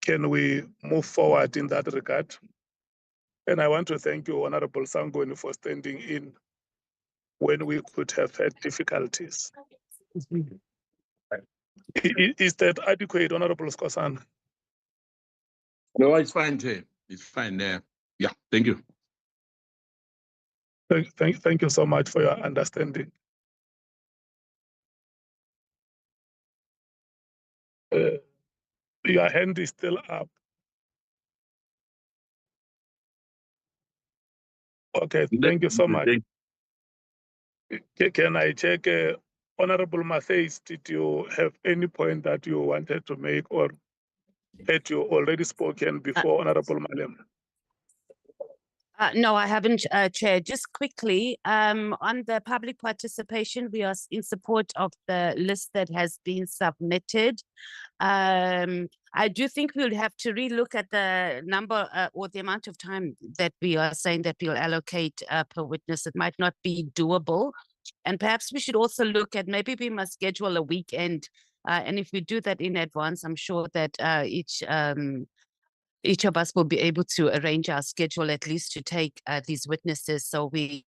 can we move forward in that regard? And I want to thank you, Honorable Sangoni, for standing in when we could have had difficulties. Is that adequate, Honorable Skosana? No, it's fine, Chair. It's fine there. Yeah, thank you. Thank you so much for your understanding. Your hand is still up. Okay, thank you so much. Can I check, Honorable Mattheys, did you have any point that you wanted to make, or had you already spoken before, Honorable Malem? No, I haven't, Chair. Just quickly, on the public participation, we are in support of the list that has been submitted. I do think we'll have to relook at the number or the amount of time that we are saying that we'll allocate per witness. It might not be doable. And perhaps we should also look at, maybe we must schedule a weekend. And if we do that in advance, I'm sure that each of us will be able to arrange our schedule at least to take these witnesses, so we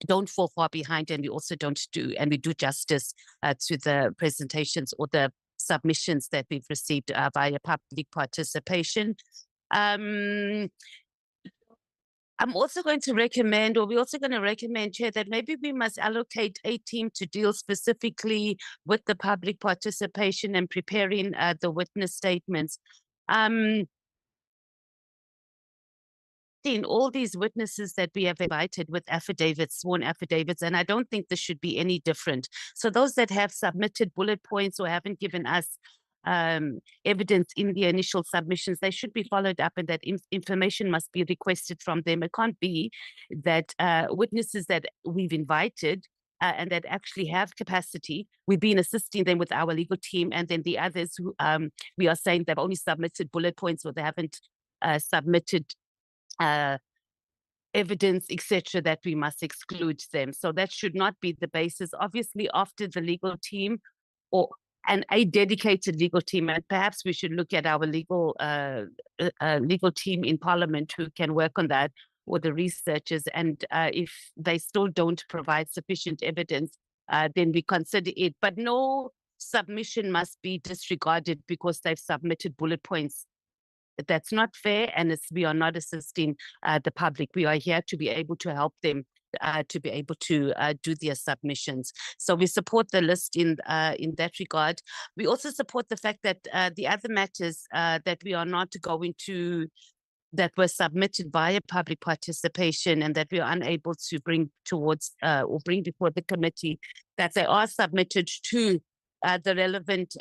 don't fall far behind, and we also we do justice to the presentations or the submissions that we've received via public participation. I'm also going to recommend, or we're also going to recommend, Chair, that maybe we must allocate a team to deal specifically with the public participation and preparing the witness statements. In all these witnesses that we have invited with affidavits, sworn affidavits, and I don't think this should be any different. So those that have submitted bullet points or haven't given us evidence in the initial submissions, they should be followed up, and that information must be requested from them. It can't be that witnesses that we've invited and that actually have capacity, we've been assisting them with our legal team, and then the others who we are saying they've only submitted bullet points or they haven't submitted evidence, etc., that we must exclude them. So that should not be the basis. Obviously, after the legal team and a dedicated legal team, and perhaps we should look at our legal team in Parliament who can work on that, or the researchers, and if they still don't provide sufficient evidence, then we consider it. But no submission must be disregarded because they've submitted bullet points. That's not fair, and we are not assisting the public. We are here to be able to help them to be able to do their submissions. So we support the list in that regard. We also support the fact that the other matters that we are not going to, that were submitted via public participation and that we are unable to bring towards or bring before the committee, that they are submitted to the relevant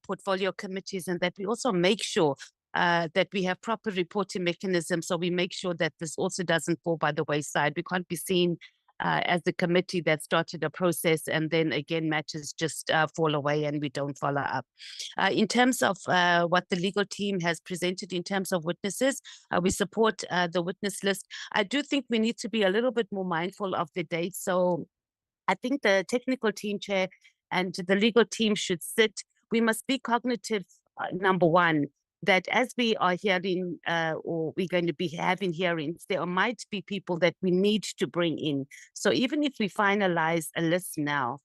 portfolio committees, and that we also make sure that we have proper reporting mechanisms, so we make sure that this also doesn't fall by the wayside. We can't be seen as the committee that started a process and then again matters just fall away and we don't follow up. In terms of what the legal team has presented in terms of witnesses, we support the witness list. I do think we need to be a little bit more mindful of the dates. So I think the technical team, Chair, and the legal team should sit. We must be cognitive, number one, that as we are hearing or we're going to be having hearings, there might be people that we need to bring in. So even if we finalize a list now,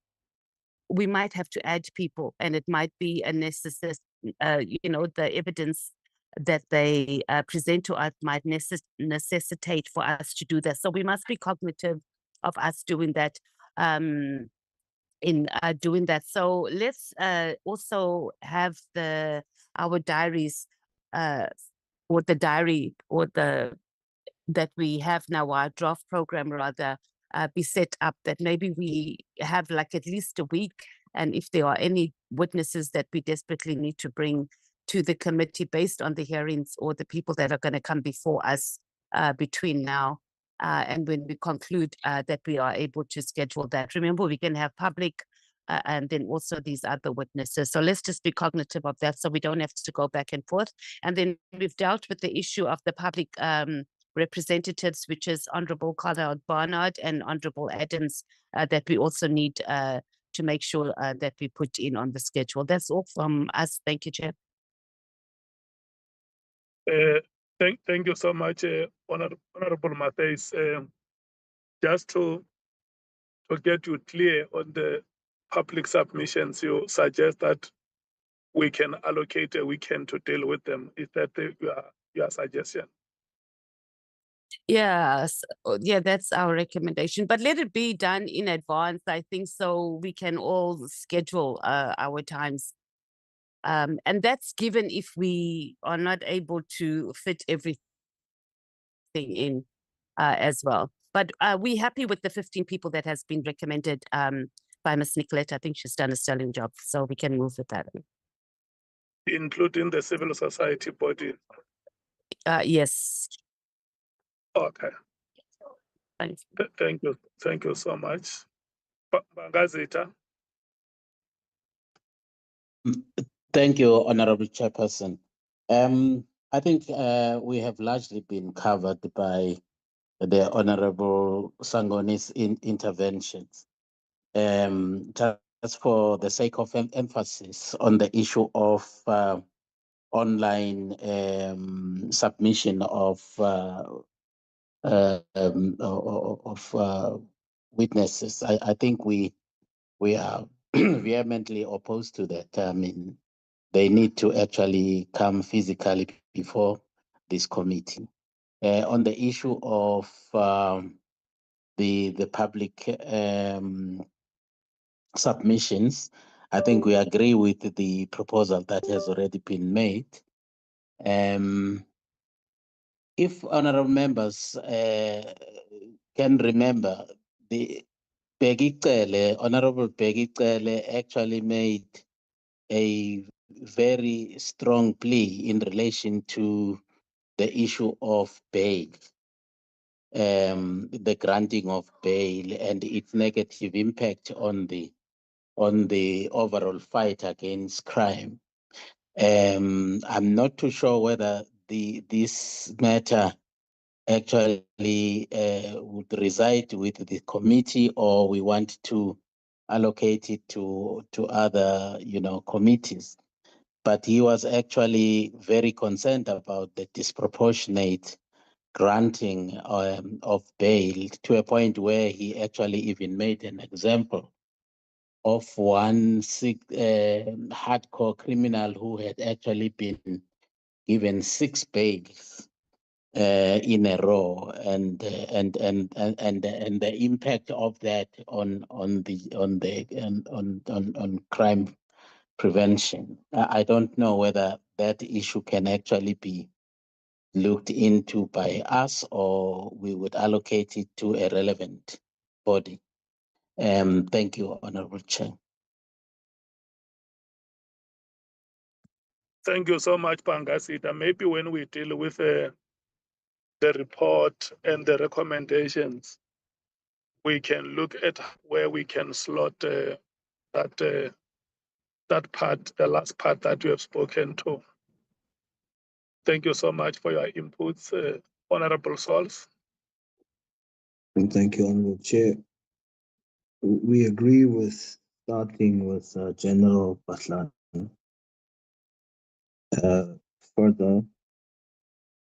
we might have to add people, and it might be a necessary, the evidence that they present to us might necessitate for us to do that. So we must be cognitive of us doing that. Doing that. So let's also have our diaries or the diary or that we have now, our draft program rather, be set up, that maybe we have like at least a week, and if there are any witnesses that we desperately need to bring to the committee based on the hearings or the people that are going to come before us between now and when we conclude, that we are able to schedule that. Remember, we can have public and then also these other witnesses. So let's just be cognitive of that so we don't have to go back and forth. And then we've dealt with the issue of the public representatives, which is Honourable Carlisle Barnard and Honourable Adams, that we also need to make sure that we put in on the schedule. That's all from us. Thank you, Chair. Thank you so much, Honorable Matthijs. Just to get you clear on the public submissions, you suggest that we can allocate a weekend to deal with them. Is that your suggestion? Yes, yeah, that's our recommendation. But let it be done in advance, I think, so we can all schedule our times. And that's given if we are not able to fit everything in as well. But we're happy with the 15 people that has been recommended by Ms. Nicolette. I think she's done a sterling job, so we can move with that. Including the civil society body? Yes. Okay. Thanks. Thank you. Thank you so much. Bangazita. Thank you, Honorable Chairperson. I think we have largely been covered by the Honorable Sangoni's interventions. Just for the sake of emphasis on the issue of online submission of witnesses, I think we are vehemently opposed to that. I mean, they need to actually come physically before this committee. On the issue of the public submissions, I think we agree with the proposal that has already been made. If honorable members can remember, the Honorable Peggy Cele actually made a very strong plea in relation to the issue of bail, the granting of bail and its negative impact on the overall fight against crime. I'm not too sure whether this matter actually would reside with the committee, or we want to allocate it to other committees. But he was actually very concerned about the disproportionate granting of bail, to a point where he actually even made an example of one hardcore criminal who had actually been given 6 bails in a row, and the impact of that on crime prevention. I don't know whether that issue can actually be looked into by us, or we would allocate it to a relevant body. Thank you, Honorable Chair. Thank you so much, Pangasita. Maybe when we deal with the report and the recommendations, we can look at where we can slot that part, the last part that you have spoken to. Thank you so much for your inputs, Honorable Sols. And thank you, Honorable Chair. We agree with starting with General Baslan. Further,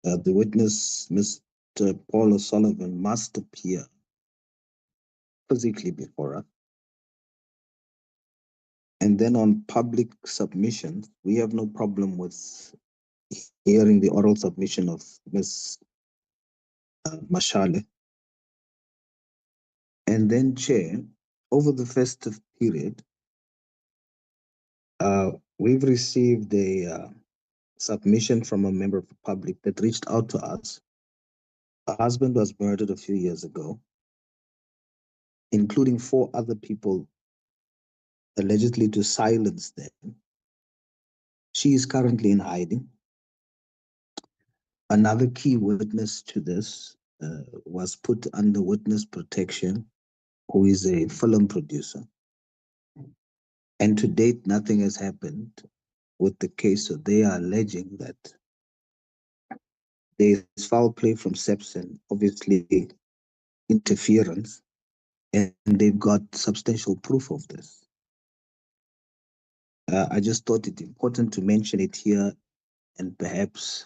the witness, Mr. Paul O'Sullivan, must appear physically before us. And then on public submissions, we have no problem with hearing the oral submission of Ms. Mashale. And then, Chair, over the festive period, we've received a submission from a member of the public that reached out to us. Her husband was murdered a few years ago, including 4 other people allegedly to silence them. She is currently in hiding. Another key witness to this was put under witness protection, who is a film producer. And to date, nothing has happened with the case. So they are alleging that there is foul play from SEPS and obviously interference, and they've got substantial proof of this. I just thought it important to mention it here, and perhaps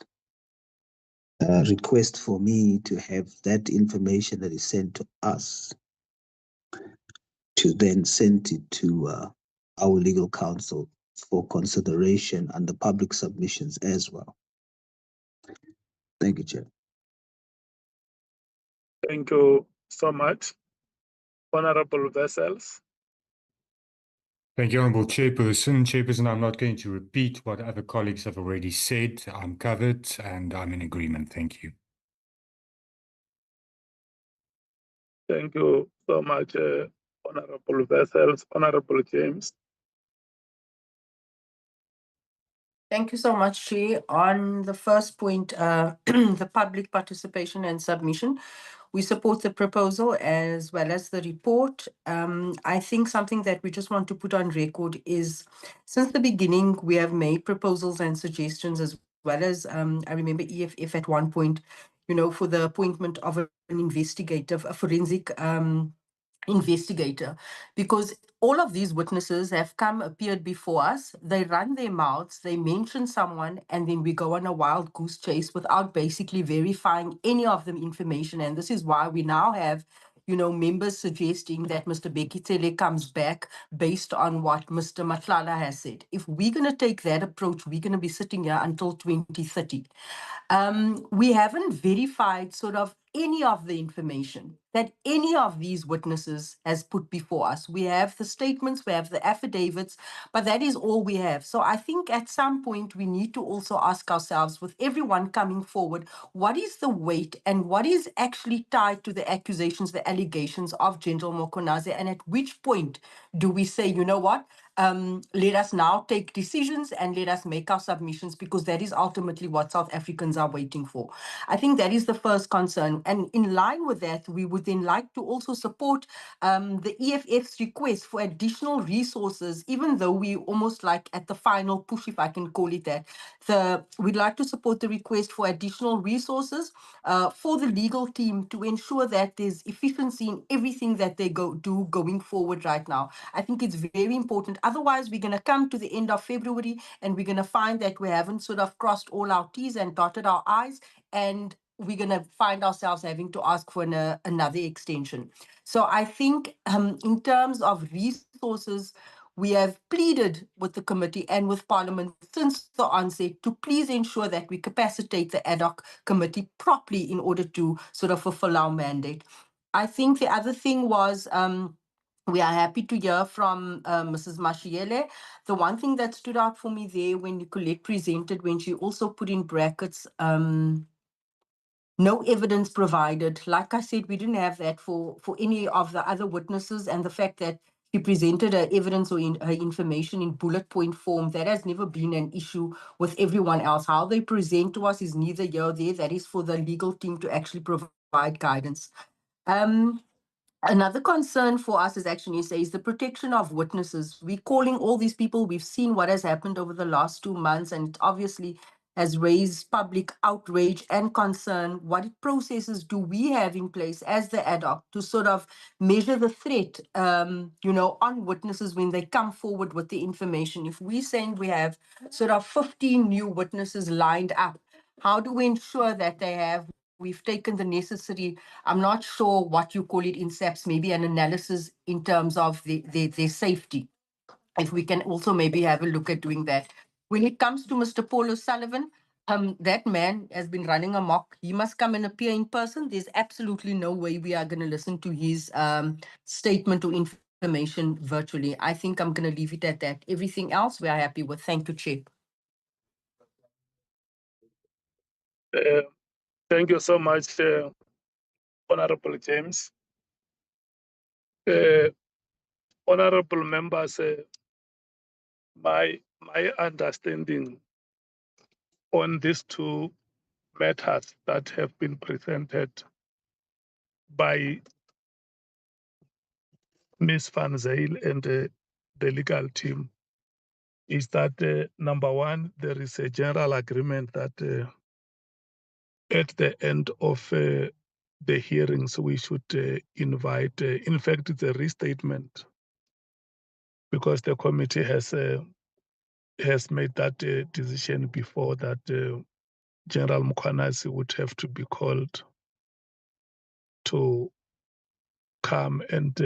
request for me to have that information that is sent to us to then send it to our legal counsel for consideration under public submissions as well. Thank you, Chair. Thank you so much. Honorable Vessels. Thank you, Honourable Chairperson. Chairperson, I'm not going to repeat what other colleagues have already said. I'm covered and I'm in agreement. Thank you. Thank you so much, Honorable Vessels. Honorable James. Thank you so much, Chair. On the first point, the public participation and submission, we support the proposal as well as the report. I think something that we just want to put on record is since the beginning, we have made proposals and suggestions as well as, I remember EFF at one point, you know, for the appointment of an investigative, a forensic investigator, because all of these witnesses have appeared before us, they run their mouths, they mention someone, and then we go on a wild goose chase without basically verifying any of the information. And this is why we now have, you know, members suggesting that Mr. Bekitele comes back based on what Mr. Matlala has said. If we're going to take that approach, we're going to be sitting here until 2030. We haven't verified sort of any of the information that any of these witnesses has put before us. We have the statements, we have the affidavits, but that is all we have. So I think at some point we need to also ask ourselves, with everyone coming forward, what is the weight and what is actually tied to the accusations, the allegations of General Mokonazi, and at which point do we say, you know what, let us now take decisions and let us make our submissions, because that is ultimately what South Africans are waiting for. I think that is the first concern. And in line with that, we would then like to also support the EFF's request for additional resources, even though we almost like at the final push, if I can call it that. We'd like to support the request for additional resources for the legal team to ensure that there's efficiency in everything that they do going forward right now. I think it's very important. Otherwise, we're going to come to the end of February and we're going to find that we haven't sort of crossed all our T's and dotted our I's, and we're going to find ourselves having to ask for another extension. So I think in terms of resources, we have pleaded with the committee and with Parliament since the onset to please ensure that we capacitate the ad hoc committee properly in order to sort of fulfill our mandate. I think the other thing was we are happy to hear from Mrs. Mashiele. The one thing that stood out for me there when Nicolette presented, when she also put in brackets, no evidence provided. Like I said, we didn't have that for any of the other witnesses, and the fact that she presented her evidence or her information in bullet point form, that has never been an issue with everyone else. How they present to us is neither here or there. That is for the legal team to actually provide guidance. Another concern for us is actually is the protection of witnesses. We're calling all these people. We've seen what has happened over the last 2 months, and it obviously has raised public outrage and concern. What processes do we have in place as the ad hoc to sort of measure the threat, you know, on witnesses when they come forward with the information? If we're saying we have sort of 15 new witnesses lined up, how do we ensure that we've taken the necessary, I'm not sure what you call it in SAPS, maybe an analysis in terms of their safety. If we can also maybe have a look at doing that. When it comes to Mr. Paul O'Sullivan, that man has been running amok. He must come and appear in person. There's absolutely no way we are going to listen to his statement or information virtually. I think I'm going to leave it at that. Everything else we are happy with. Thank you, Chair. Thank you so much, Honorable James. Honorable members, my understanding on these two matters that have been presented by Ms. Van Zyl and the legal team is that number one, there is a general agreement that at the end of the hearings, we should invite, in fact, it's a restatement, because the committee has made that decision before, that General Mkhwanasi would have to be called to come and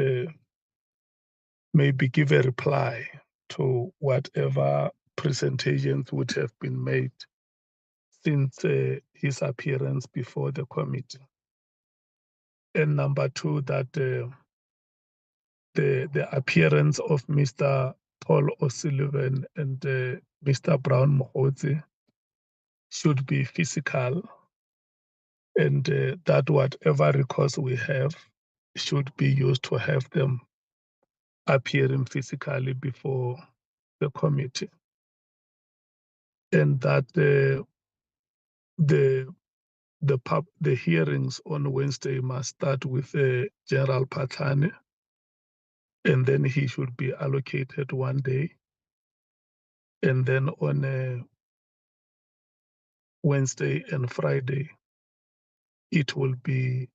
maybe give a reply to whatever presentations would have been made since his appearance before the committee. And number two, that the appearance of Mr. Paul O'Sullivan and Mr. Brown Mohozi should be physical, and that whatever records we have should be used to have them appearing physically before the committee. And that the hearings on Wednesday must start with General Patani, and then he should be allocated one day. And then on Wednesday and Friday, it will be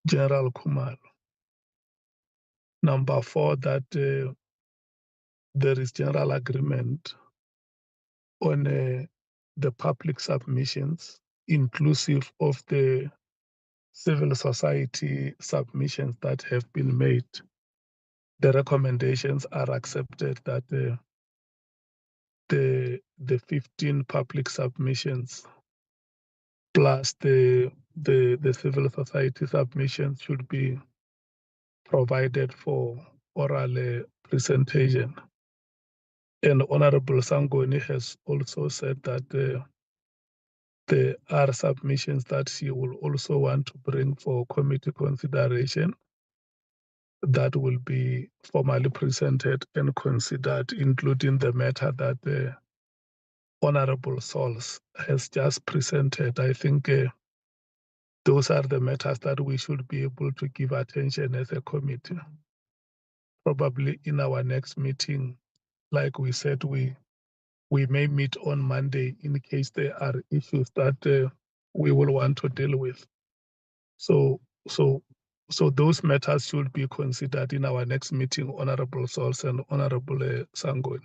General Kumalo. Number four, that there is general agreement on the public submissions, inclusive of the civil society submissions that have been made. The recommendations are accepted that the 15 public submissions plus the civil society submissions should be provided for oral presentation. And Honorable Sangoni has also said that there are submissions that she will also want to bring for committee consideration that will be formally presented and considered, including the matter that the Honorable Sols has just presented. I think those are the matters that we should be able to give attention as a committee. Probably in our next meeting, like we said, we may meet on Monday in case there are issues that we will want to deal with. So those matters should be considered in our next meeting, Honorable Sols and Honorable Sangon.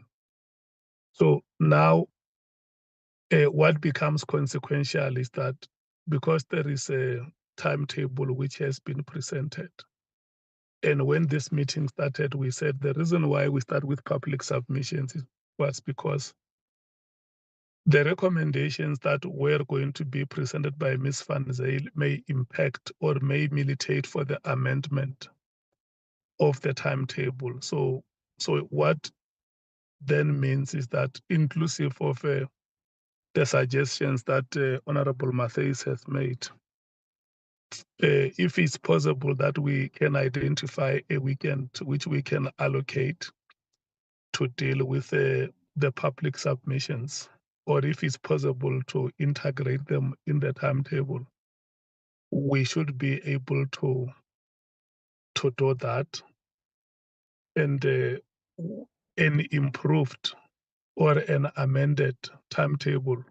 So now what becomes consequential is that because there is a timetable which has been presented, and when this meeting started, we said the reason why we start with public submissions was because the recommendations that were going to be presented by Ms. Van Zyl may impact or may militate for the amendment of the timetable. So what then means is that inclusive of the suggestions that Honorable Matthys has made, if it's possible that we can identify a weekend which we can allocate to deal with the public submissions, or if it's possible to integrate them in the timetable, we should be able to do that. And an improved or an amended timetable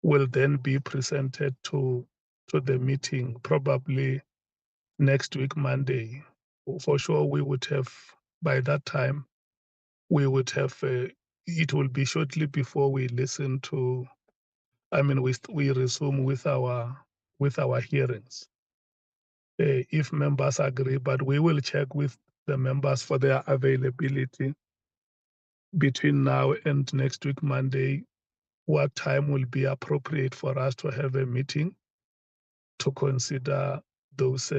will then be presented to the meeting, probably next week, Monday. For sure, we would have, by that time, we would have, it will be shortly before we listen to, we resume with our hearings. If members agree, but we will check with the members for their availability between now and next week, Monday, what time will be appropriate for us to have a meeting to consider those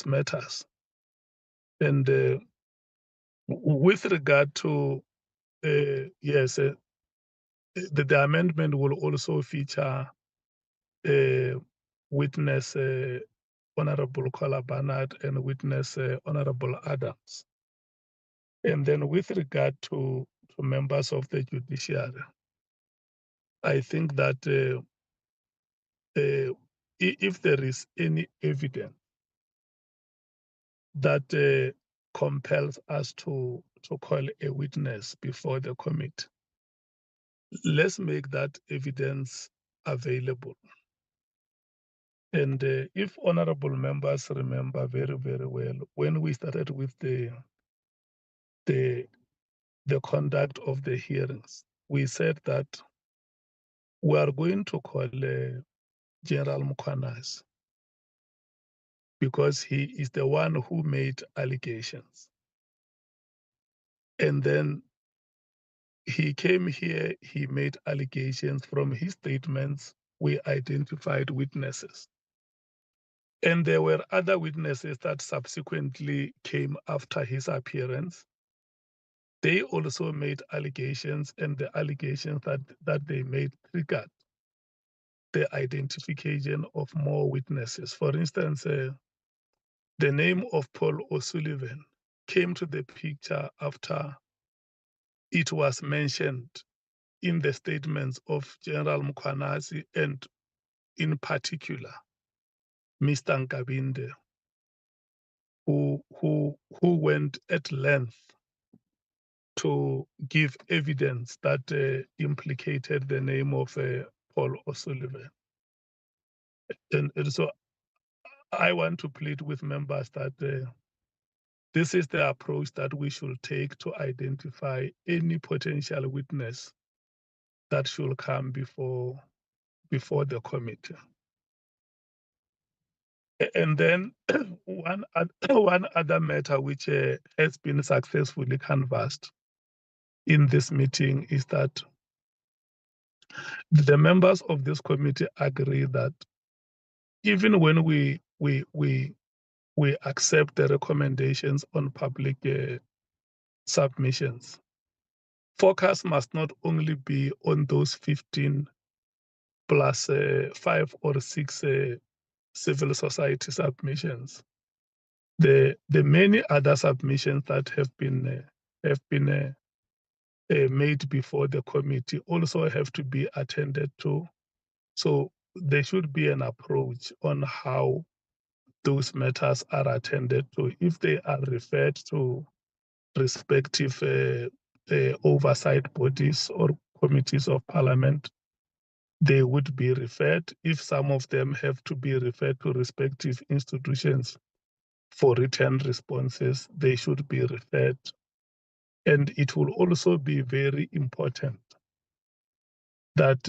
matters. And with regard to yes, the amendment will also feature witness Honorable Kola Barnard and witness Honorable Adams. And then with regard to members of the judiciary, I think that if there is any evidence that compels us to call a witness before the committee, let's make that evidence available. And if honorable members remember very, very well, when we started with the conduct of the hearings, we said that we are going to call General Mukwanas because he is the one who made allegations. And then he came here, he made allegations. From his statements, we identified witnesses. And there were other witnesses that subsequently came after his appearance. They also made allegations, and the allegations that they made triggered the identification of more witnesses. For instance, the name of Paul O'Sullivan came to the picture after it was mentioned in the statements of General Mukwanasi and in particular, Mr. Nkabinde, who went at length to give evidence that implicated the name of Paul O'Sullivan. And so I want to plead with members that this is the approach that we should take to identify any potential witness that should come before the committee. And then one other matter which has been successfully canvassed in this meeting is that the members of this committee agree that even when we accept the recommendations on public submissions, focus must not only be on those 15 plus 5 or 6 civil society submissions. The many other submissions that have been made before the committee also have to be attended to. So there should be an approach on how those matters are attended to. If they are referred to respective oversight bodies or committees of parliament, they would be referred. If some of them have to be referred to respective institutions for written responses, they should be referred. And it will also be very important that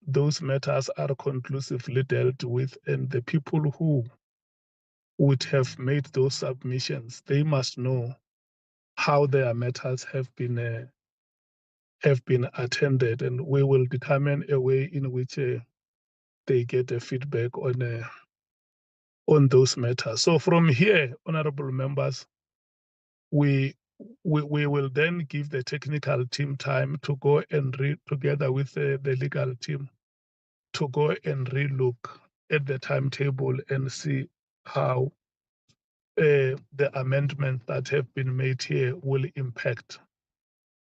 those matters are conclusively dealt with, and the people who would have made those submissions, they must know how their matters have been attended, and we will determine a way in which they get a feedback on those matters. So from here, honorable members, we will then give the technical team time to go and read together with the legal team to go and relook at the timetable and see how the amendments that have been made here will impact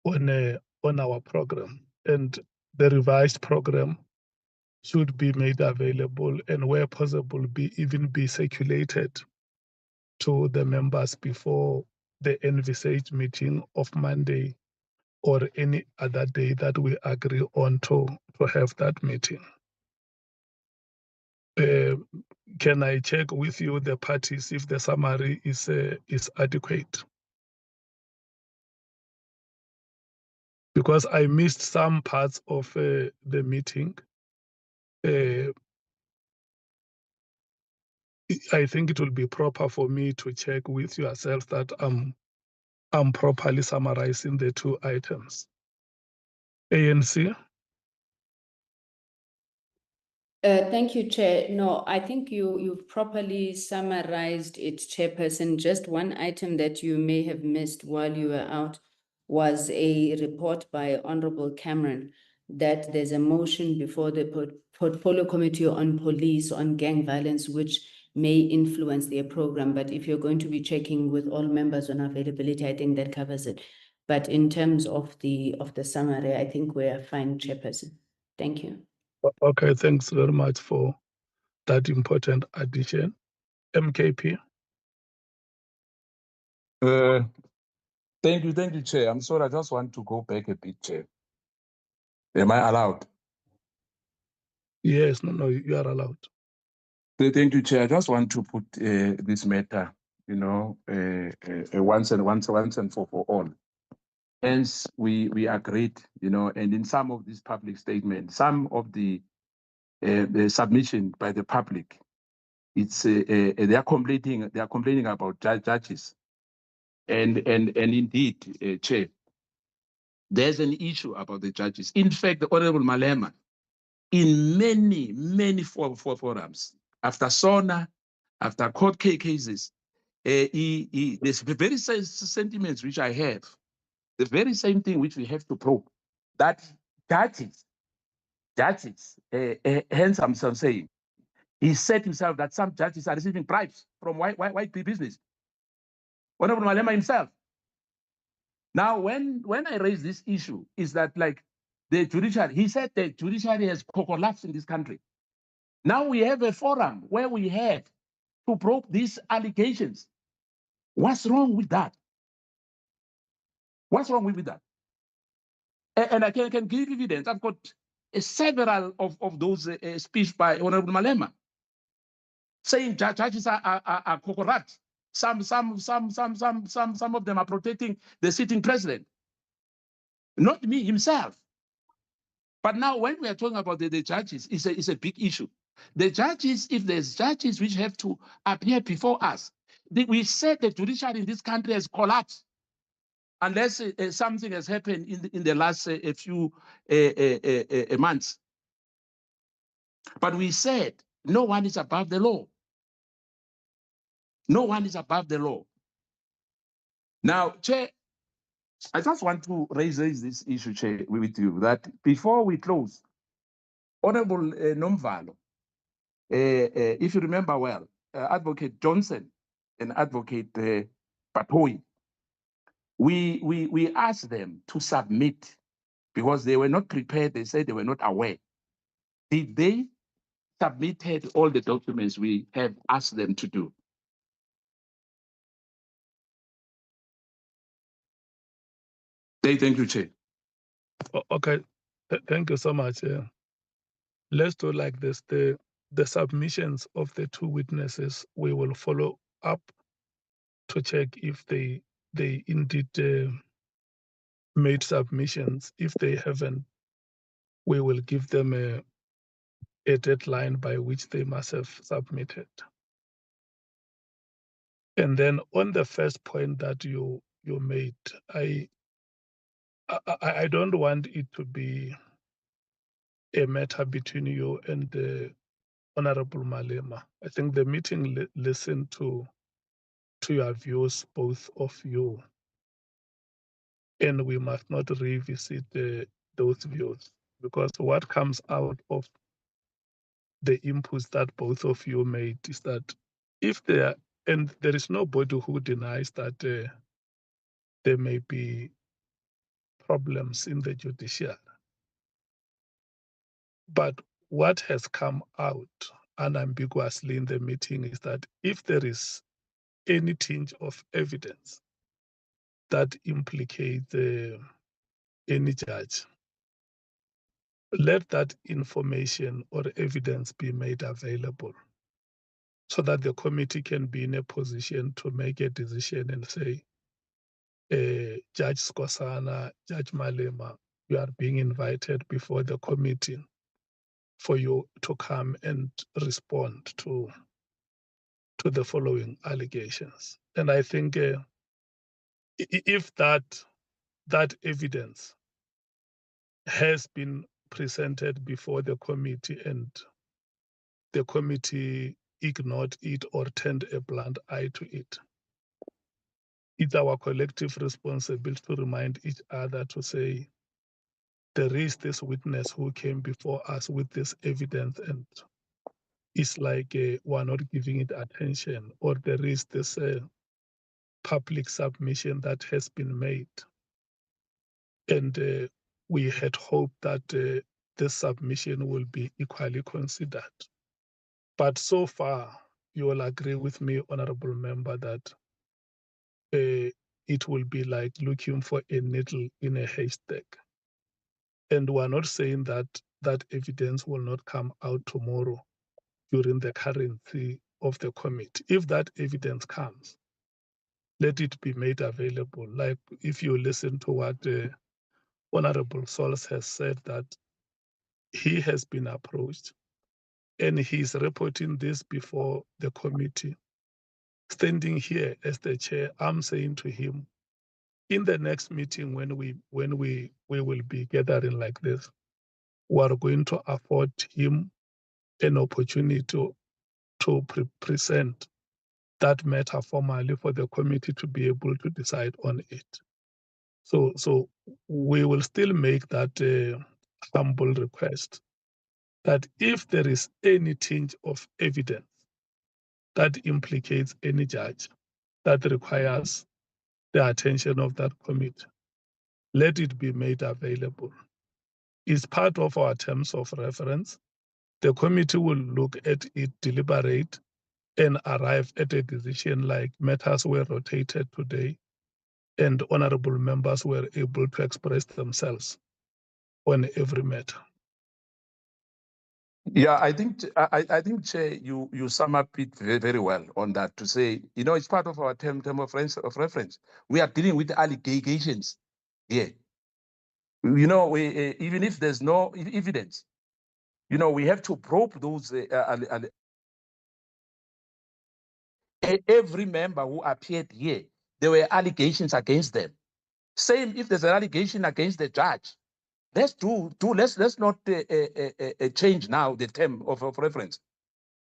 on our program. And the revised program should be made available and where possible even be circulated to the members before the envisaged meeting of Monday or any other day that we agree on to have that meeting. Can I check with you, the parties, if the summary is adequate? Because I missed some parts of the meeting. I think it will be proper for me to check with yourself that I'm properly summarizing the two items. ANC? Thank you, Chair. No, I think you've properly summarized it, Chairperson. Just one item that you may have missed while you were out was a report by Honorable Cameron that there's a motion before the Portfolio Committee on Police on gang violence, which may influence their program. But if you're going to be checking with all members on availability, I think that covers it. But in terms of the summary, I think we're fine, Chairperson. Thank you. Okay, thanks very much for that important addition. MKP? Thank you, Chair. I'm sorry, I just want to go back a bit, Chair. Am I allowed? Yes, no, you are allowed. Thank you, Chair. I just want to put this matter, once and for all. Hence, we agreed, and in some of these public statements, some of the submission by the public, it's they are complaining about judges, and indeed, Chair, there's an issue about the judges. In fact, the Honorable Malema, in many forums, after SONA, after court cases, there's the very same sentiments which I have, the very same thing which we have to probe, that judges, hence I'm saying, he said himself that some judges are receiving bribes from white business. Honorable Malema himself. Now, when I raise this issue, is that like the judiciary, he said the judiciary has collapsed in this country. Now we have a forum where we have to probe these allegations. What's wrong with that? What's wrong with that? And I can give evidence. I've got several of those speeches by Honorable Malema saying judges are corrupt. Some of them are protecting the sitting president, not me himself. But now when we are talking about the judges, it's a big issue. The judges, if there's judges which have to appear before us, we said the judiciary in this country has collapsed unless something has happened in the last a few months. But we said no one is above the law. No one is above the law. Now, Chair, I just want to raise this issue, Chair, with you, that before we close, Honorable Nomvalo, if you remember well, Advocate Johnson and Advocate Patoi, we asked them to submit because they were not prepared. They said they were not aware. Did they submitted all the documents we have asked them to do? Thank you, Chair. Okay, thank you so much. Let's do like this. The submissions of the two witnesses, we will follow up to check if they indeed made submissions. If they haven't, we will give them a deadline by which they must have submitted. And then on the first point that you made, I don't want it to be a matter between you and the Honorable Malema. I think the meeting listened to your views, both of you, and we must not revisit those views, because what comes out of the inputs that both of you made is that if there, and there is nobody who denies that there may be problems in the judiciary, but what has come out unambiguously in the meeting is that if there is any tinge of evidence that implicates any judge, let that information or evidence be made available so that the committee can be in a position to make a decision and say, Judge Skosana, Judge Malema, you are being invited before the committee for you to come and respond to the following allegations. And I think if that evidence has been presented before the committee and the committee ignored it or turned a blind eye to it, it's our collective responsibility to remind each other to say, there is this witness who came before us with this evidence and it's like we're not giving it attention, or there is this public submission that has been made. And we had hoped that this submission will be equally considered. But so far, you will agree with me, Honorable Member, that it will be like looking for a needle in a haystack. And we're not saying that that evidence will not come out tomorrow during the currency of the committee. If that evidence comes, let it be made available. Like if you listen to what Honorable Sols has said, that he has been approached and he's reporting this before the committee. Standing here as the chair, I'm saying to him, in the next meeting when we will be gathering like this, we are going to afford him an opportunity to present that matter formally for the committee to be able to decide on it. So we will still make that humble request that if there is any tinge of evidence that implicates any judge that requires the attention of that committee, let it be made available. It's part of our terms of reference. The committee will look at it, deliberate, and arrive at a decision like matters were rotated today and honorable members were able to express themselves on every matter. Yeah, I think, Chair, you sum up it very, very well on that to say, it's part of our term of reference. We are dealing with allegations here. Even if there's no evidence, we have to probe those. Every member who appeared here, there were allegations against them. Same if there's an allegation against the judge. Let's not change now the term of reference.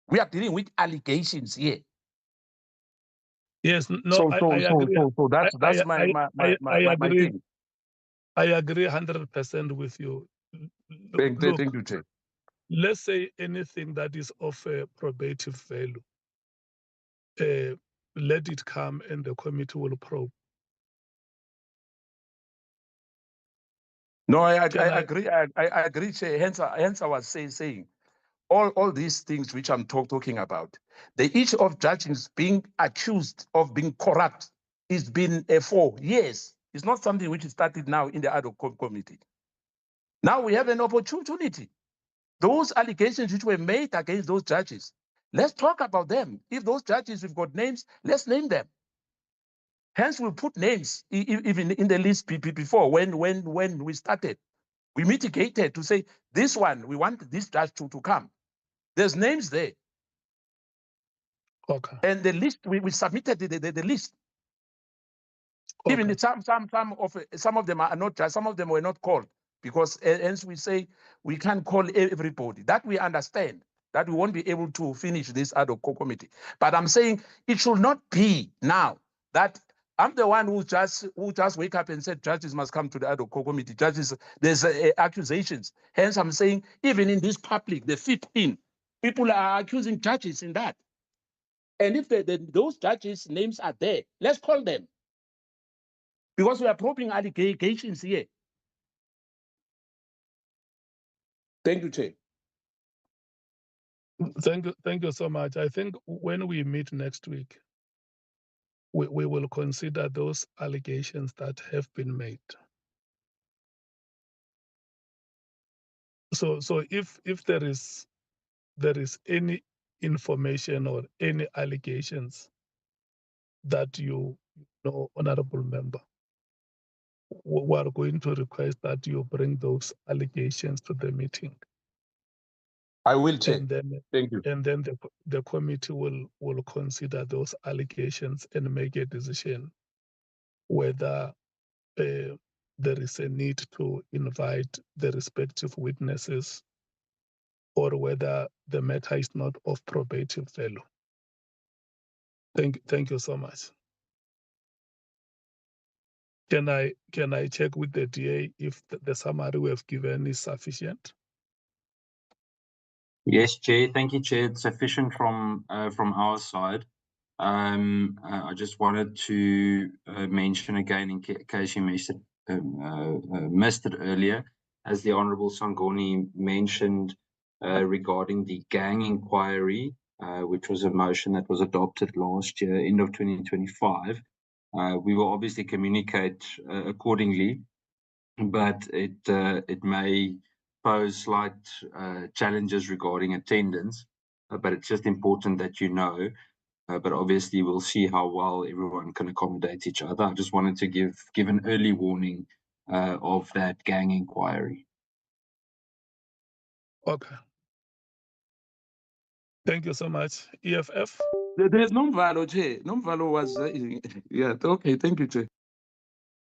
We are dealing with allegations here. Yes, no, I agree. So that's my thing. I agree 100% with you. Thank you, Chair. Let's say anything that is of a probative value, let it come and the committee will probe. No, I agree. I agree, Chair. Hence I was saying all these things which I'm talking about, the issue of judges being accused of being corrupt is been for years. It's not something which is started now in the ad hoc committee. Now we have an opportunity. Those allegations which were made against those judges, let's talk about them. If those judges have got names, let's name them. Hence, we'll put names even in the list before when we started. We mitigated to say, this one, we want this judge to come. There's names there. Okay. And the list, we submitted the list. Okay. Even some of them are not judged, some of them were not called, because hence we say we can't call everybody. That we understand, that we won't be able to finish this ad hoc committee. But I'm saying it should not be now that I'm the one who just wake up and said judges must come to the ad hoc committee. Judges, there's accusations. Hence, I'm saying even in this public, the 15 people are accusing judges in that. And if those judges' names are there, let's call them, because we are probing allegations here. Thank you, Chair. Thank you so much. I think when we meet next week, we will consider those allegations that have been made. So if there is any information or any allegations that you know, honorable member, we are going to request that you bring those allegations to the meeting. I will, Chair. And then, thank you. And then the committee will consider those allegations and make a decision whether there is a need to invite the respective witnesses or whether the matter is not of probative value. Thank you so much. Can I check with the DA if the summary we have given is sufficient? Yes, Chair. Thank you, Chair. It's sufficient from our side. I just wanted to mention again, in case you missed it earlier, as the Honourable Sangoni mentioned regarding the gang inquiry, which was a motion that was adopted last year, end of 2025. We will obviously communicate accordingly, but it may pose slight challenges regarding attendance. But it's just important that you know. but obviously we'll see how well everyone can accommodate each other. I just wanted to give an early warning of that gang inquiry. Okay. Thank you so much. EFF? There's Nomvalo, Chair. Nomvalo was, yeah, okay, thank you, Chair.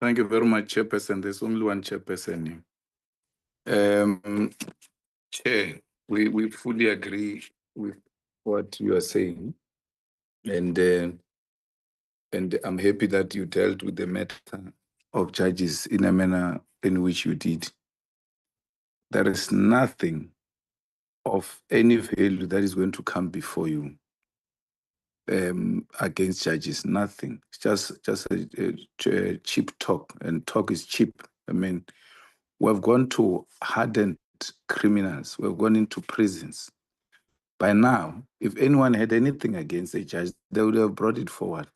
Thank you very much, Chairperson. There's only one Chairperson here. Chair, we fully agree with what you are saying. And I'm happy that you dealt with the matter of judges in a manner in which you did. There is nothing of any value that is going to come before you against judges. Nothing. It's just a cheap talk, and talk is cheap. I mean, we've gone to hardened criminals. We've gone into prisons. By now, if anyone had anything against a judge, they would have brought it forward.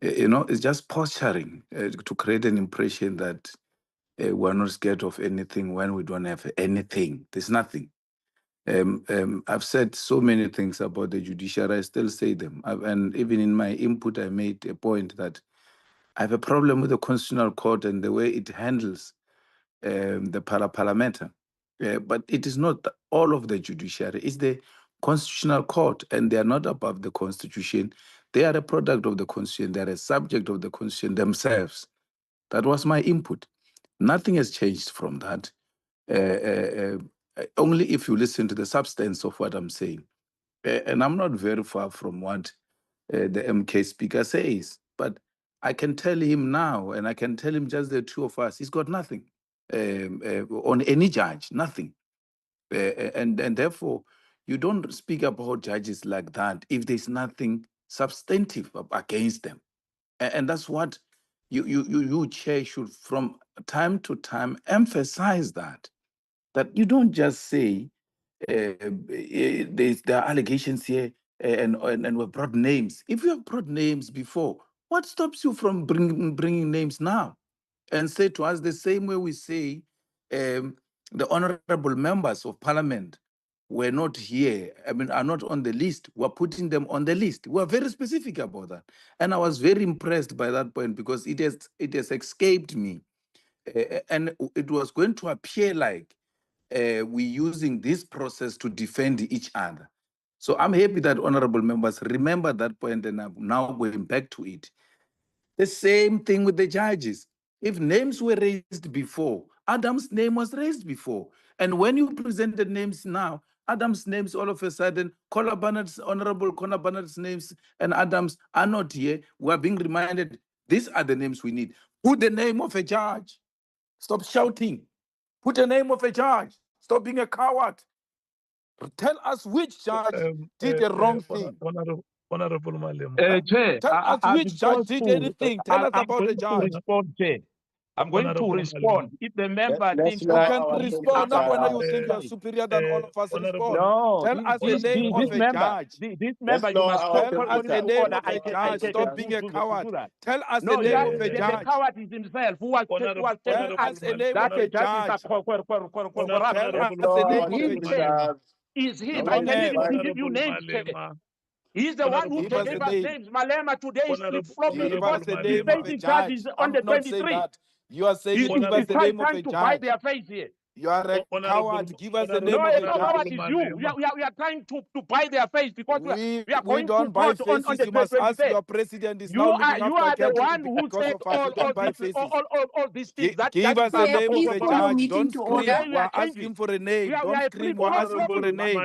You know, it's just posturing to create an impression that we're not scared of anything when we don't have anything. There's nothing. I've said so many things about the judiciary. I still say them. And even in my input, I made a point that I have a problem with the Constitutional Court and the way it handles the parliamenter. But it is not all of the judiciary. It's the Constitutional Court, and they are not above the Constitution. They are a product of the Constitution. They are a subject of the Constitution themselves. That was my input. Nothing has changed from that. Only if you listen to the substance of what I'm saying. And I'm not very far from what the MK speaker says, but I can tell him now, and I can tell him just the two of us, he's got nothing on any judge, nothing. And therefore, you don't speak about judges like that if there's nothing substantive against them. And that's what you Chair, should from time to time emphasize that you don't just say there are allegations here and we've brought names. If you have brought names before, what stops you from bringing names now? And say to us the same way we say the honorable members of parliament were not here, I mean, are not on the list. We're putting them on the list. We're very specific about that. And I was very impressed by that point because it has escaped me. And it was going to appear like we're using this process to defend each other. So I'm happy that honorable members remember that point, and I'm now going back to it. The same thing with the judges. If names were raised before, Adam's name was raised before. And when you presented names now, Adam's names all of a sudden, Honorable Connor Barnett's names and Adam's are not here. We are being reminded, these are the names we need. Put the name of a judge. Stop shouting. Put the name of a judge. Stop being a coward. Tell us which judge did the wrong thing. Honorable Malema. Chair, Tell us which judge did anything. Tell us about the judge. Respond, Chair. I'm going to respond. If the member thinks You can respond now when you think you're superior than all of us. Respond. No, Tell us the name of a judge. This member, you must tell us the name of a judge. Stop being a coward. Tell us the name of a judge. The coward is himself. Who was tell us the name of a judge. Tell us the name of a judge. Is him. I can even give you names. He's the one who gave us names. Malema today is flip-flopping because he's facing charges on the 23. You are saying give us the name of a to fight judge. their face here. You are a coward. Give us the name No, of a it's not coward, judge. it's you. We are trying to buy their face because we are going don't to buy vote faces. on the You must ask 23rd. your president is You now are looking after the one who because said of us. You don't buy faces. all these things. Give us the name of a judge. Don't scream. Okay, We're asking for a name. Don't scream. We're asking for a name.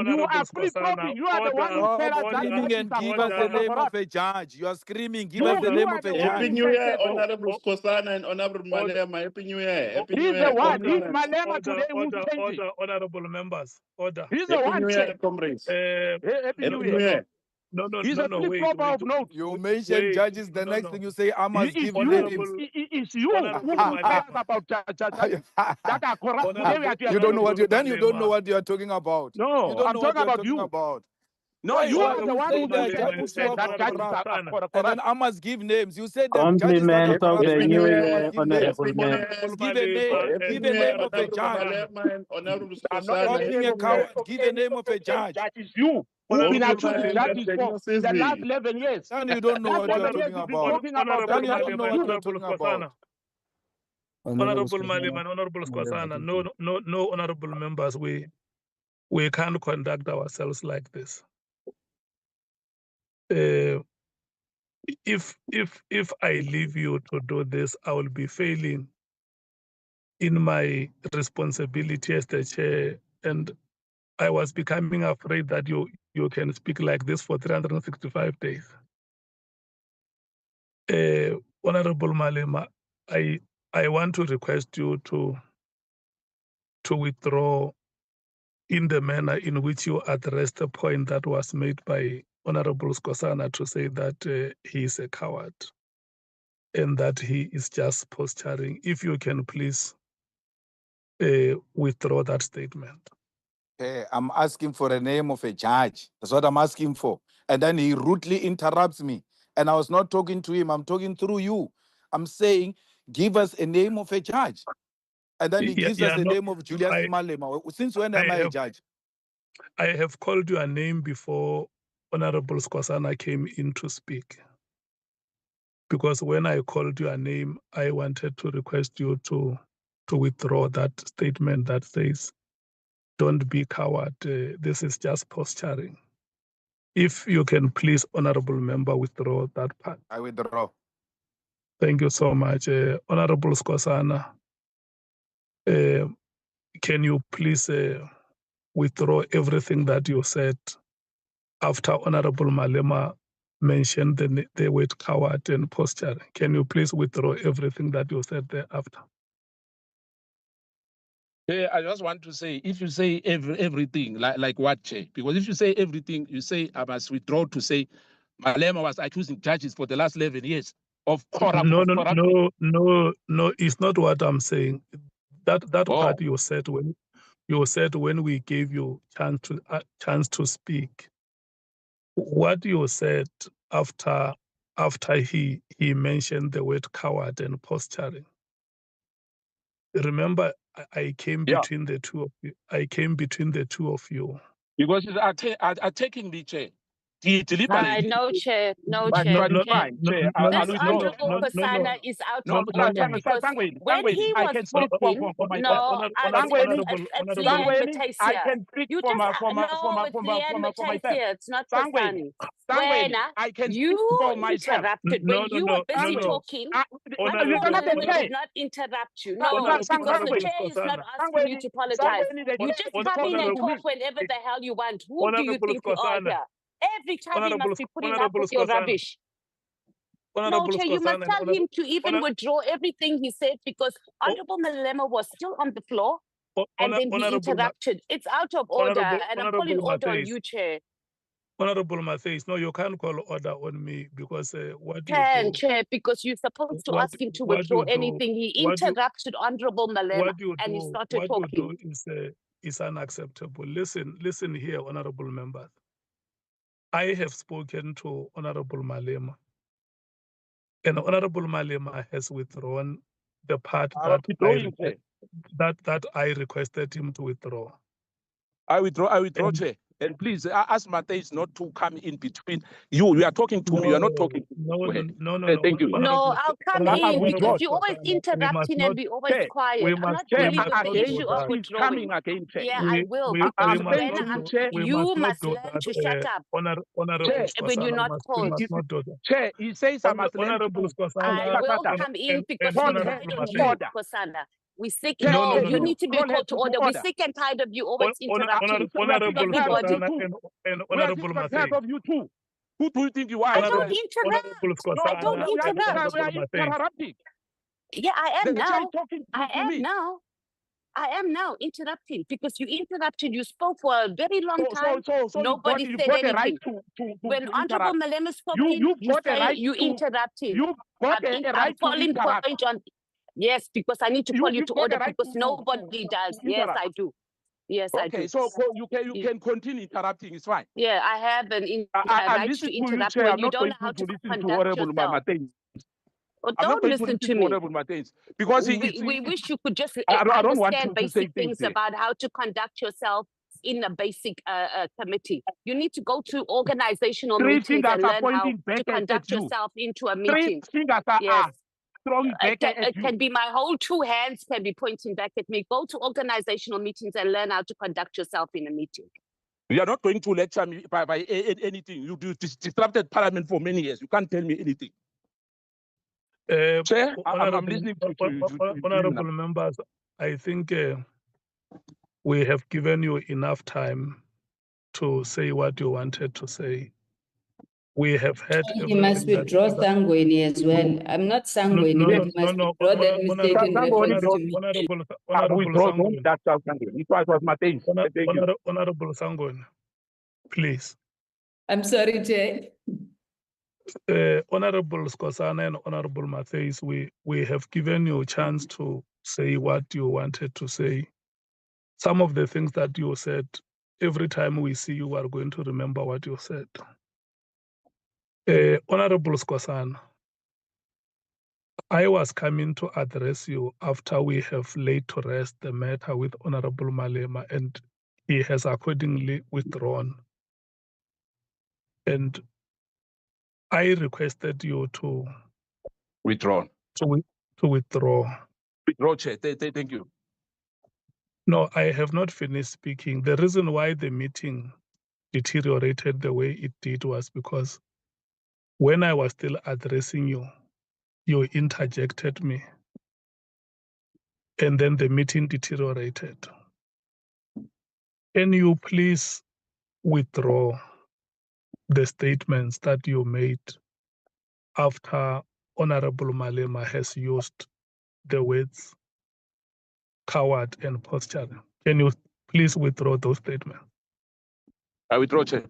You are flip-flopping. You are the one who said Stop screaming and give us the name of a judge. You are screaming. Give us the name of a judge. Happy New Year, Honorable Skosana and Honorable Malema. Happy New Year. Happy New He's Year. the one. He's Malema today who's changing. Order, honorable members. Order. He's the Happy one. New Year, comrades. Happy New New Year. No, He's a flip-flopper of notes. You mention judges, the next thing you say, I must give names. names. It's you who tell us about judges that are corrupt. You don't know what you then you don't know what you are talking about. No, you don't I'm know what talking about you are you. talking about. No, you are the one who said that judges are corrupt. And then I must give names. You said that Compliments of the new year, honorable man. Give a name of a judge. Honorable I'm not being a coward. Give a name of a judge. That is you. who've been Honorable accusing Malema, judges for the last 11 years. Then you don't know Last what you're 11 years talking you've been about. talking about Then you Honorable don't know Malema, what you're Honorable talking about. Squasana. Honorable Malema and Honorable Squasana. No, honorable members, we can't conduct ourselves like this. If I leave you to do this, I will be failing in my responsibility as the chair, and I was becoming afraid that you can speak like this for 365 days. Honorable Malema, I want to request you to withdraw in the manner in which you addressed the point that was made by Honorable Skosana to say that he is a coward and that he is just posturing. If you can please withdraw that statement. I'm asking for a name of a judge. That's what I'm asking for. And then he rudely interrupts me. And I was not talking to him. I'm talking through you. I'm saying, give us a name of a judge. And then he gives us the name of Julius Malema. Since when am I a judge? I have called your name before Honorable Skosana came in to speak. Because when I called your name, I wanted to request you to withdraw that statement that says, don't be coward, this is just posturing. If you can please, Honorable Member, withdraw that part. I withdraw. Thank you so much. Honorable Skosana, can you please withdraw everything that you said after Honorable Malema mentioned the word coward and posturing? Can you please withdraw everything that you said thereafter? Yeah, I just want to say, if you say everything, like what, Chair? Because if you say everything, you say I must withdraw to say Malema was accusing judges for the last 11 years of corruption. No, it's not what I'm saying. That part you said when we gave you chance to speak. What you said after he mentioned the word coward and posturing. Remember, I came between the two of you. I came between the two of you. Because he's attacking the Chair. No, Chair. No, Chair. Chair. This Honorable Kosana is out of order because when he was speaking, it's Leanne Matasia. You just know it's Leanne Matasia. It's not Kosani. When you interrupted, when you were busy talking, Honorable did not interrupt you. No, because the chair is not asking you to apologize. You just come in and talk whenever the hell you want. Who do you think you are here? Every time you must be putting up with your rubbish. No, Chair, you must tell him to even withdraw everything he said because Honorable Malema was still on the floor and then he interrupted. It's out of order and I'm calling order on you, Chair. Honorable Matthews, no, you can't call order on me because what you do... Chair, because you're supposed to ask him to withdraw anything. He interrupted Honorable Malema and he started talking. What you do is unacceptable. Listen here, Honorable Members. I have spoken to Honorable Malema, and Honorable Malema has withdrawn the part that I requested him to withdraw. I withdraw, Chair. And please ask Matthews not to come in between. You are talking to me. You are not talking to me. No. Thank you. No, I'll come in because you always interrupting and be always quiet. I'm not dealing with the issue of withdrawing. Yeah, I will. Because you must learn to shut up when you're not called. Chair, he says I must learn to I will come in because we're tired of you, Kosana. We sick. No, you need to be called to order. We're sick and tired of you always interrupting everybody. We are tired of you too. Who do you think you are? I don't interrupt. I don't interrupt. Yeah, I am now. I am now interrupting because you interrupted. You spoke for a very long time. Nobody said anything. When Honorable Malema spoke, you interrupted. I'm calling point on. Yes, because I need to call you to order because nobody does. Yes, I do. Yes, I do. Okay, so you can continue interrupting. It's fine. Yeah, I have an right to interrupt when you don't know how to conduct yourself. Oh, don't listen to me. Because we wish you could just understand basic things about how to conduct yourself in a basic committee. You need to go to organizational Three meetings fingers and are learn how pointing back to at conduct you. yourself into a Three meeting. fingers Yes. are throwing back at It you. can be my whole two hands can be pointing back at me. Go to organizational meetings and learn how to conduct yourself in a meeting. You are not going to lecture me by anything. You disrupted Parliament for many years. You can't tell me anything. Chair, I'm listening to you honorable now. members, I think we have given you enough time to say what you wanted to say. We have had He must withdraw Sangweni as well. I'm not Sangweni, but he must withdraw that mistake in reference to me. Honorable Sangweni. It was my thing. Honorable Sangweni, please. I'm sorry, Chair. Honorable Skosana and Honorable Matheus, we have given you a chance to say what you wanted to say. Some of the things that you said, every time we see you, are going to remember what you said. Honorable Skosana, I was coming to address you after we have laid to rest the matter with Honorable Malema, and he has accordingly withdrawn. And I requested you to Withdraw. to withdraw. Withdraw, Chair. Thank you. No, I have not finished speaking. The reason why the meeting deteriorated the way it did was because when I was still addressing you, you interjected me, and then the meeting deteriorated. Can you please withdraw the statements that you made after Honorable Malema has used the words coward and posture? Can you please withdraw those statements? I withdraw, Chair.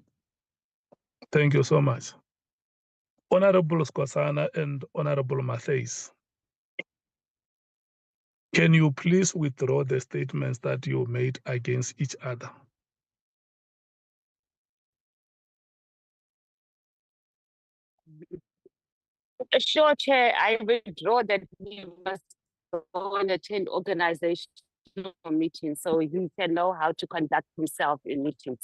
Thank you so much. Honorable Skosana and Honorable Matheus, can you please withdraw the statements that you made against each other? Sure, Chair, I withdraw that we must go and attend organizational meetings so he can know how to conduct himself in meetings.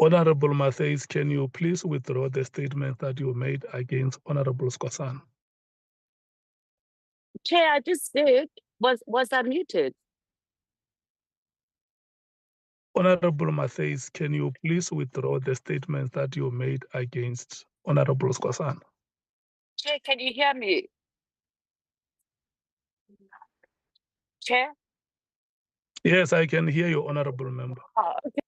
Honorable Matheus, can you please withdraw the statements that you made against Honorable Skosana? Chair, I just did. Was I muted? Honorable Matheus, can you please withdraw the statements that you made against Honorable Skosana? Chair, can you hear me? Chair? Yes, I can hear you, Honorable Member. Oh, okay.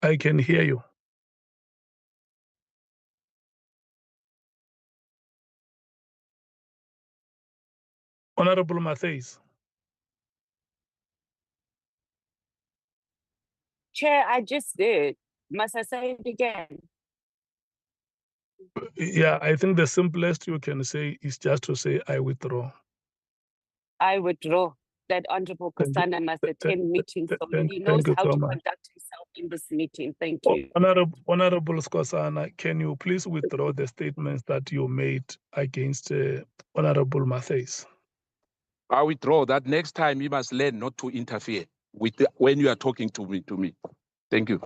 I can hear you. Honorable Matheus. Chair, I just did. Must I say it again? Yeah, I think the simplest you can say is just to say, I withdraw. I withdraw that Honorable Kosana must attend meetings so he knows how to conduct himself in this meeting. Thank you. Honorable Skosana, can you please withdraw the statements that you made against Honorable Matheus? I withdraw that. Next time you must learn not to interfere with when you are talking to me. Thank you.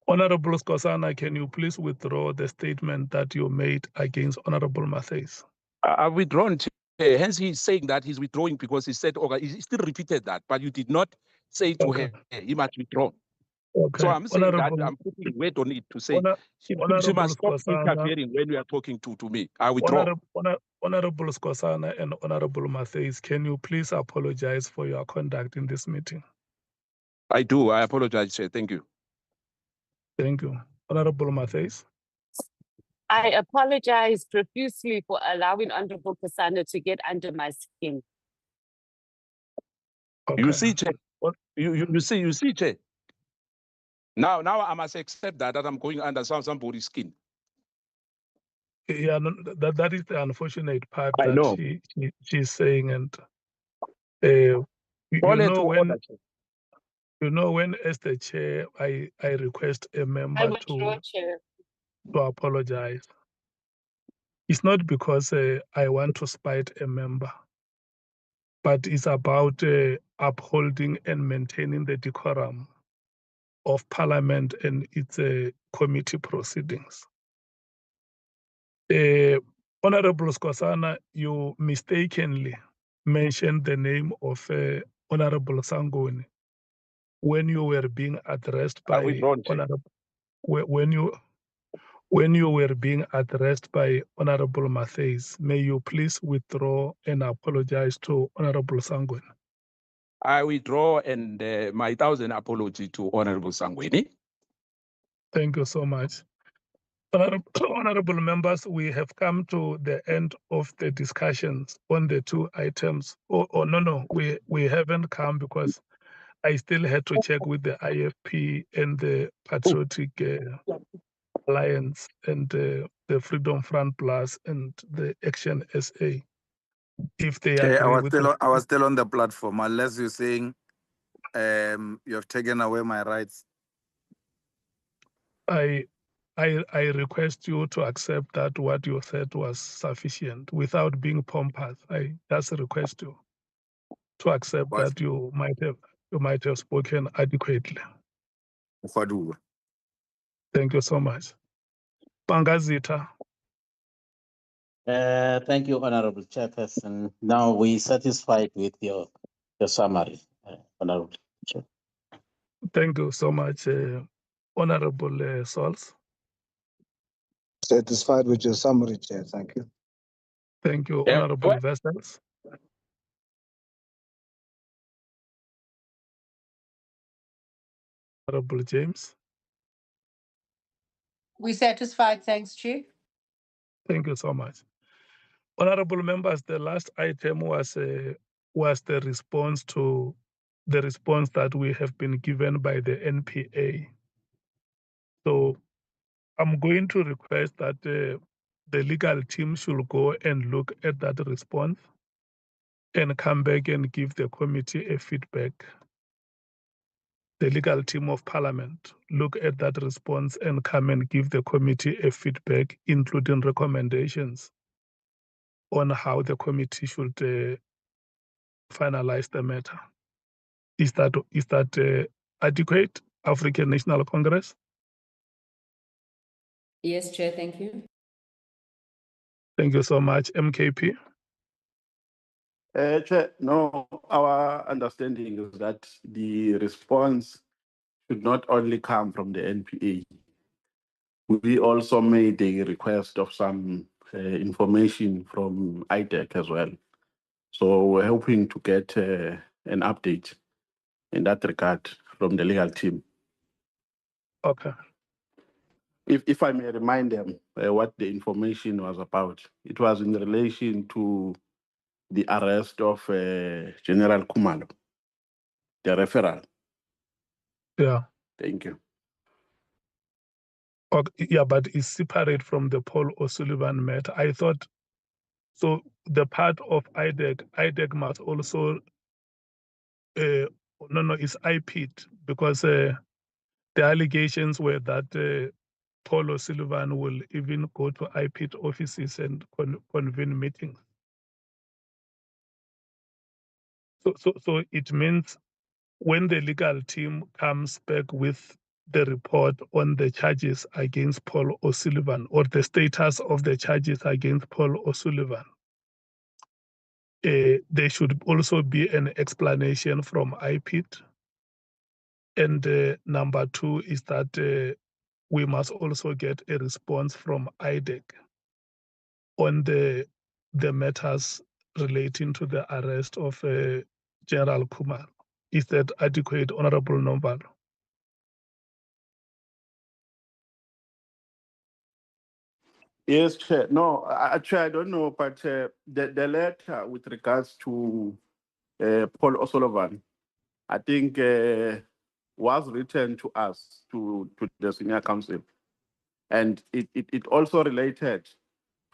Honorable Skosana, can you please withdraw the statement that you made against Honorable Matheus? I've withdrawn. Hence, he's saying that he's withdrawing because he said, okay, he still repeated that, but you did not say to him, he must withdraw. Okay. So I'm saying that I'm putting weight on it to say, she must stop interfering when you are talking to me. I withdraw. Honorable Skosana and Honorable Matheus, can you please apologize for your conduct in this meeting? I do. I apologize, Chair. Thank you. Thank you. Honorable Matheus. I apologize profusely for allowing Honorable Kosana to get under my skin. Okay. You see, Chair. You see, Chair. Now I must accept that I'm going under somebody's skin. Yeah, no, that is the unfortunate part I that know. she's saying, and you know when as the chair I request a member to apologize. It's not because I want to spite a member. but it's about upholding and maintaining the decorum of Parliament and its committee proceedings. Honorable Skosana, you mistakenly mentioned the name of Honorable Sangoni when you were being addressed by Honorable when you were being addressed by Honorable Mattheys. May you please withdraw and apologize to Honorable Sangweni. I withdraw and my 1,000 apology to Honorable Sangweni. Thank you so much. Honorable members, we have come to the end of the discussions on the two items. No, we haven't come because I still had to check with the IFP and the Patriotic Alliance and the Freedom Front Plus and the Action SA. If they Okay, agree with I was still on the platform, unless you're saying you have taken away my rights. I request you to accept that what you said was sufficient without being pompous. I just request you to accept What? that you might have spoken adequately. Thank you so much. Pangazita. Thank you, Honorable Chairperson. Now we satisfied with your summary, Honorable Chair. Thank you so much, Honorable Sols. Satisfied with your summary, Chair. Thank you. Thank you, Honorable Vessels. Honorable James. We satisfied, thanks, Chief. Thank you so much. Honorable members, the last item was the response to the response that we have been given by the NPA. So I'm going to request that the legal team should go and look at that response and come back and give the committee a feedback. The legal team of Parliament look at that response and come and give the committee a feedback, including recommendations on how the committee should finalize the matter. Is that adequate, African National Congress? Yes, Chair, thank you. Thank you so much, MKP. Chair, no, our understanding is that the response should not only come from the NPA. We also made a request of some information from IDEC as well. So we're hoping to get an update in that regard from the legal team. Okay. If I may remind them what the information was about, it was in relation to the arrest of General Kumalo, the referral. Yeah. Thank you. Okay, yeah, but it's separate from the Paul O'Sullivan matter. I thought, so the part of IDEC must also, it's IPIT, because the allegations were that Paul O'Sullivan will even go to IPIT offices and convene meetings. So it means when the legal team comes back with the report on the charges against Paul O'Sullivan or the status of the charges against Paul O'Sullivan, there should also be an explanation from IPIT. And number two is that we must also get a response from IDEC on the matters relating to the arrest of General Kumar. Is that adequate, Honorable Nombalo? Yes, Chair. No, actually, I don't know, but the letter with regards to Paul O'Sullivan, I think was written to us, to the Senior Council. And it also related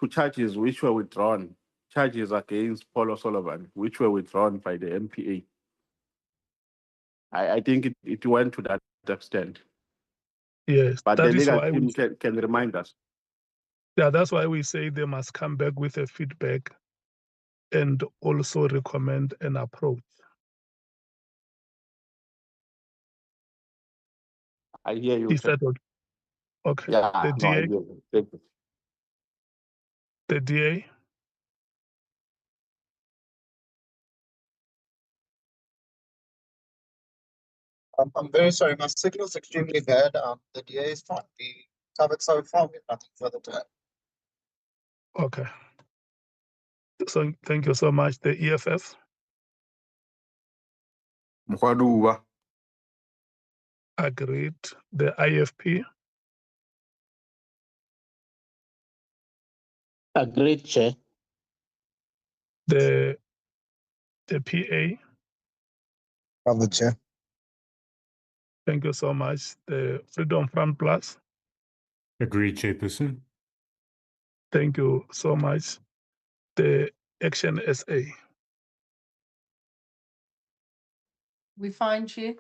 to charges which were withdrawn, charges against Paul O'Sullivan, which were withdrawn by the MPA. I think it went to that extent. Yes, But that the is legal why team can remind us. yeah, that's why we say they must come back with a feedback and also recommend an approach. I hear you. Is Chair. that okay? Okay. Yeah, The no, I DA, hear you. Thank you. the DA, I'm very sorry, my signal's extremely bad. The DA is fine. We covered so far, we have nothing further to add. okay. So thank you so much. The EFF, Mkhwaduwa. agreed. The IFP, Agreed, Chair. the PA, Covered, Chair. thank you so much. The Freedom Front Plus, Agreed, Chairperson. thank you so much. The Action SA, We fine, Chair.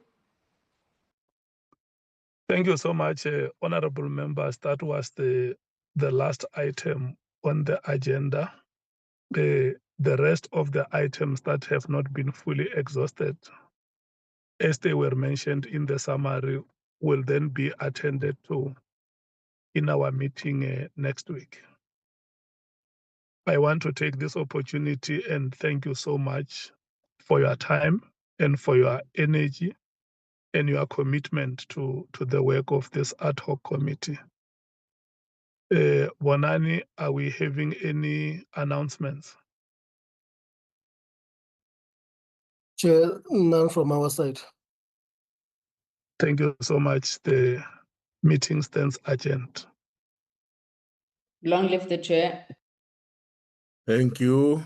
thank you so much, honorable members. That was the last item on the agenda. The rest of the items that have not been fully exhausted, as they were mentioned in the summary, will then be attended to in our meeting next week. I want to take this opportunity and thank you so much for your time and for your energy and your commitment to the work of this ad hoc committee. Bonani, are we having any announcements? Chair, none from our side. Thank you so much. The meeting stands adjourned. Long live the chair. Thank you.